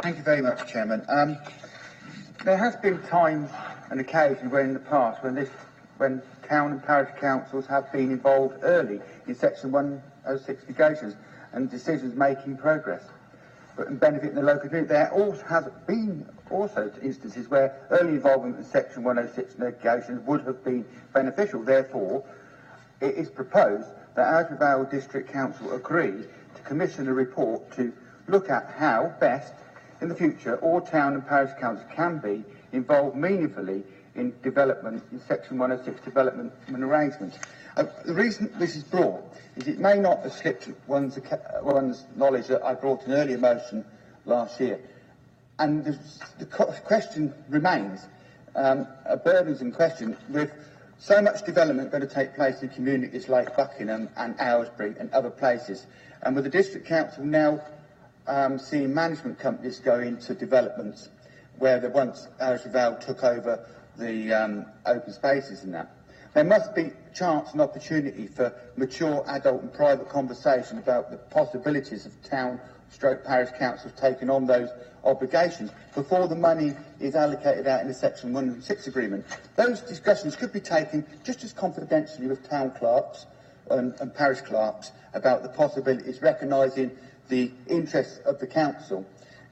Thank you very much, Chairman. There has been times and occasions where in the past when town and parish councils have been involved early in Section 106 negotiations and decisions making progress and benefiting the local community. There also has been instances where early involvement in Section 106 negotiations would have been beneficial. Therefore, it is proposed that Irish Vale District Council agree to commission a report to look at how best in the future all town and parish councils can be involved meaningfully in development in Section 106 development and arrangements. The reason this is brought is it may not have slipped one's knowledge that I brought an earlier motion last year, and the question remains, a burdensome question, with so much development going to take place in communities like Buckingham and Aylesbury and other places, and with the District Council now seeing management companies go into developments where the once Irish Vale took over the open spaces and that. There must be chance and opportunity for mature adult and private conversation about the possibilities of town/parish councils taking on those obligations before the money is allocated out in the Section 106 agreement. Those discussions could be taken just as confidentially with town clerks and parish clerks about the possibilities, recognising the interests of the council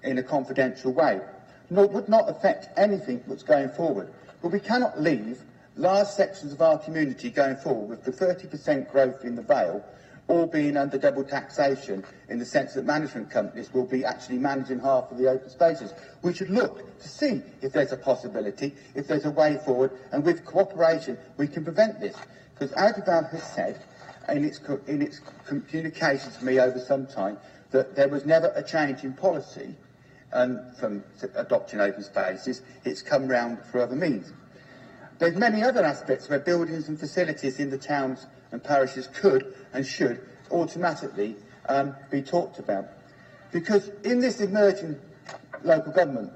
in a confidential way. Would not affect anything that's going forward. But we cannot leave large sections of our community going forward with the 30% growth in the Vale all being under double taxation, in the sense that management companies will be actually managing half of the open spaces. We should look to see if there's a possibility, if there's a way forward, and with cooperation we can prevent this. Because Irish Vale has said in its communications to me over some time that there was never a change in policy from adopting open spaces. It's come round for other means. There's many other aspects where buildings and facilities in the towns and parishes could and should automatically be talked about. Because in this emerging local government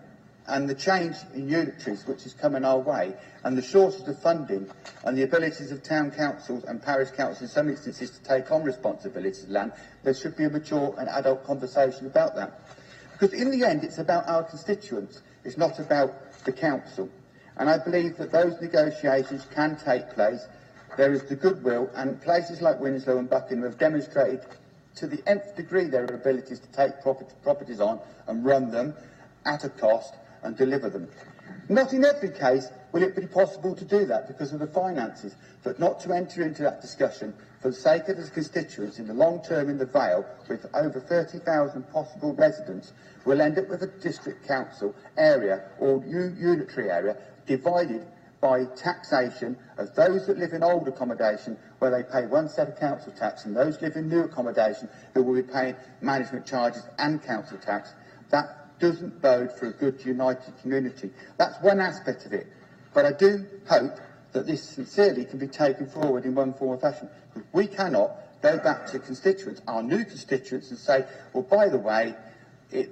and the change in unitaries which is coming our way, and the shortage of funding and the abilities of town councils and parish councils in some instances to take on responsibilities of land, there should be a mature and adult conversation about that. Because in the end it's about our constituents, it's not about the council. And I believe that those negotiations can take place. There is the goodwill, and places like Winslow and Buckingham have demonstrated to the nth degree their abilities to take properties on and run them at a cost and deliver them. Not in every case will it be possible to do that because of the finances, but not to enter into that discussion for the sake of the constituents in the long term in the Vale, with over 30,000 possible residents, will end up with a district council area or unitary area divided by taxation of those that live in old accommodation, where they pay one set of council tax, and those live in new accommodation who will be paying management charges and council tax. That doesn't bode for a good united community. That's one aspect of it. But I do hope that this sincerely can be taken forward in one form or fashion. We cannot go back to constituents, our new constituents, and say, well, by the way,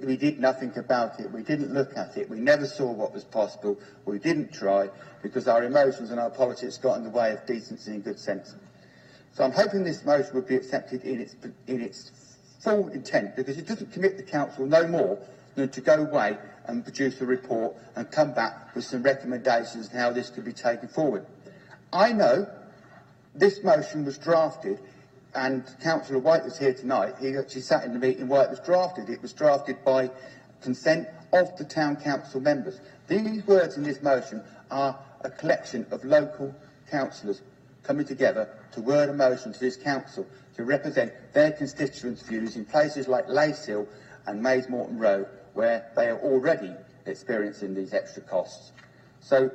we did nothing about it, we didn't look at it, we never saw what was possible, we didn't try, because our emotions and our politics got in the way of decency and good sense. So I'm hoping this motion would be accepted in its full intent, because it doesn't commit the council no more than to go away and produce a report and come back with some recommendations on how this could be taken forward. I know this motion was drafted, and Councillor White was here tonight. He actually sat in the meeting where it was drafted. It was drafted by consent of the town council members. These words in this motion are a collection of local councillors coming together to word a motion to this council to represent their constituents' views in places like Lacehill and Mays Morton Road, where they are already experiencing these extra costs. So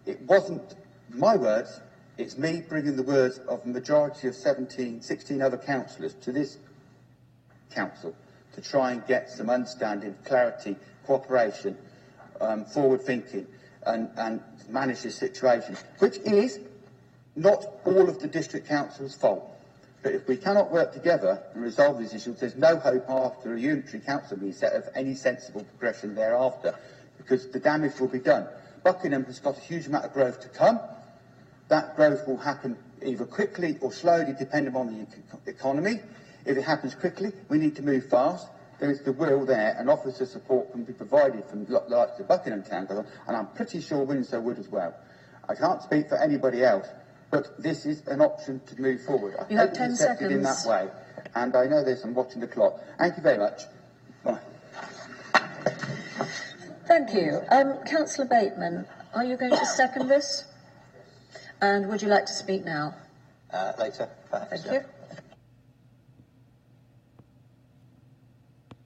it wasn't my words. It's me bringing the words of the majority of 16 other councillors to this council to try and get some understanding, clarity, cooperation, forward thinking, and manage this situation, which is not all of the district council's fault. But if we cannot work together and resolve these issues, there's no hope after a unitary council being set of any sensible progression thereafter, because the damage will be done. Buckingham has got a huge amount of growth to come. That growth will happen either quickly or slowly, depending on the economy. If it happens quickly, we need to move fast. there is the will there, and officer support can be provided from the likes of Buckingham Town, and I'm pretty sure Windsor would as well. I can't speak for anybody else, but this is an option to move forward. You have 10 seconds. In that way, and I know this, I'm watching the clock. Thank you very much. Bye. Thank you. Councillor Bateman, are you going to second this? And would you like to speak now? Later, perhaps. Thank you.